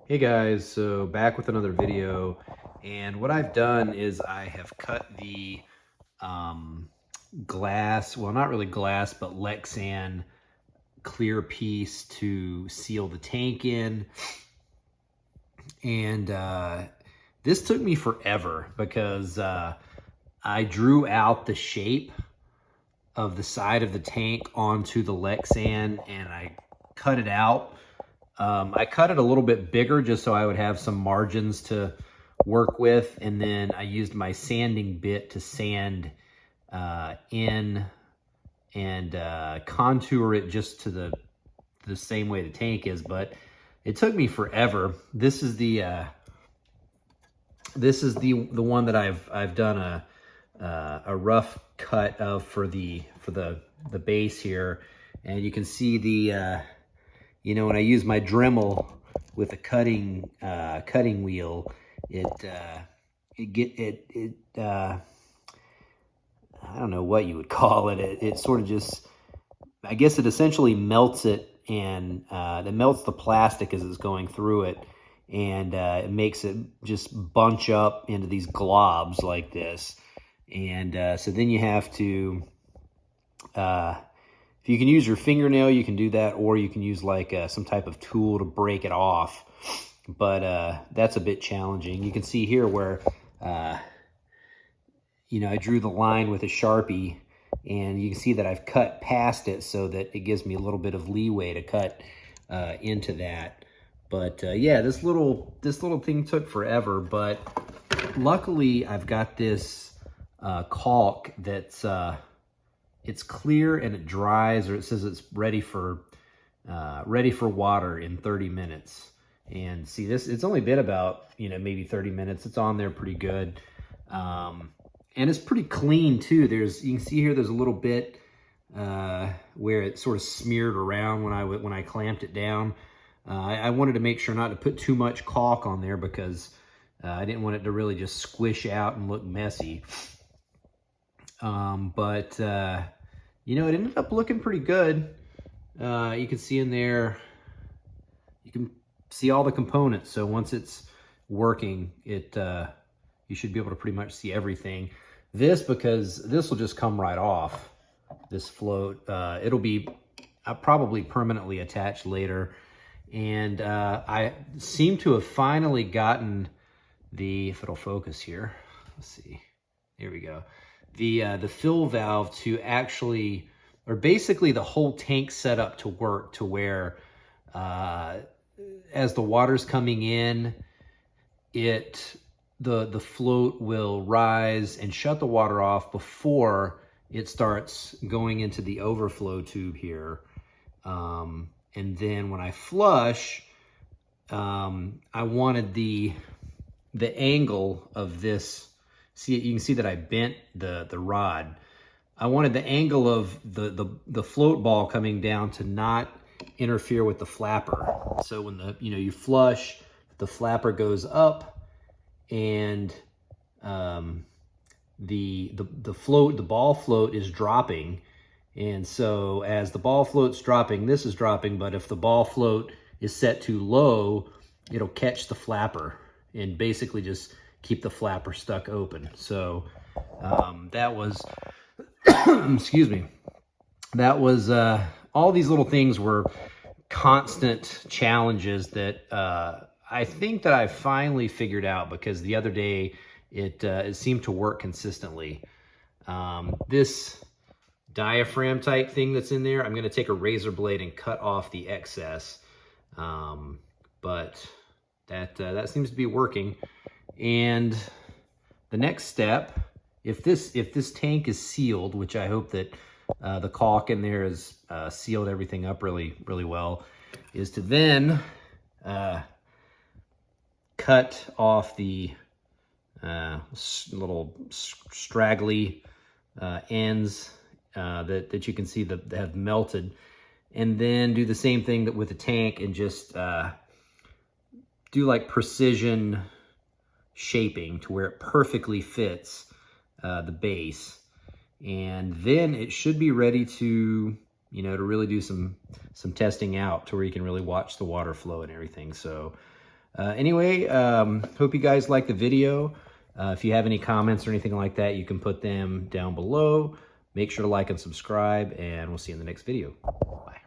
Hey guys, so back with another video, and what I've done is I have cut the glass, well not really glass, but Lexan clear piece to seal the tank in. And this took me forever because I drew out the shape of the side of the tank onto the Lexan and I cut it out. I cut it a little bit bigger just so I would have some margins to work with, and then I used my sanding bit to sand in and contour it just to the same way the tank is. But it took me forever. This is the one that I've done a rough cut of for the base here, and you can see the you know, when I use my Dremel with a cutting wheel, I don't know what you would call it. It sort of just, I guess it essentially melts it, and it melts the plastic as it's going through it, and it makes it just bunch up into these globs like this. And so then you have to, if you can use your fingernail, you can do that, or you can use like some type of tool to break it off. But that's a bit challenging. You can see here where, you know, I drew the line with a Sharpie, and you can see that I've cut past it so that it gives me a little bit of leeway to cut into that. But yeah, this little thing took forever, but luckily I've got this caulk that's it's clear and it dries, or it says it's ready for water in 30 minutes. And see, this, it's only been about, you know, maybe 30 minutes. It's on there pretty good. And it's pretty clean too. You can see here, there's a little bit where it sort of smeared around when I clamped it down. I wanted to make sure not to put too much caulk on there because I didn't want it to really just squish out and look messy. But you know, it ended up looking pretty good. You can see in there, you can see all the components. So once it's working, you should be able to pretty much see everything. Because this will just come right off, this float. It'll be probably permanently attached later. And I seem to have finally gotten if it'll focus here, let's see, here we go. The fill valve to actually, or basically the whole tank set up to work to where as the water's coming in, the float will rise and shut the water off before it starts going into the overflow tube here. And then when I flush, I wanted the angle of this. See, you can see that I bent the rod. I wanted the angle of the float ball coming down to not interfere with the flapper. So when you flush, the flapper goes up, and the ball float is dropping. And so as the ball float's dropping, this is dropping, but if the ball float is set too low, it'll catch the flapper and basically just keep the flapper stuck open. So that was, excuse me, that was, all these little things were constant challenges that I think that I finally figured out, because the other day it seemed to work consistently. This diaphragm type thing that's in there, I'm going to take a razor blade and cut off the excess. But that seems to be working. And the next step, if this tank is sealed, which I hope that the caulk in there has sealed everything up really, really well, is to then cut off the little straggly ends that you can see that have melted, and then do the same thing with the tank and just do like precision shaping to where it perfectly fits the base. And then it should be ready to, you know, to really do some testing out to where you can really watch the water flow and everything. So Anyway, hope you guys like the video. If you have any comments or anything like that, you can put them down below. Make sure to like and subscribe, and we'll see you in the next video. Bye.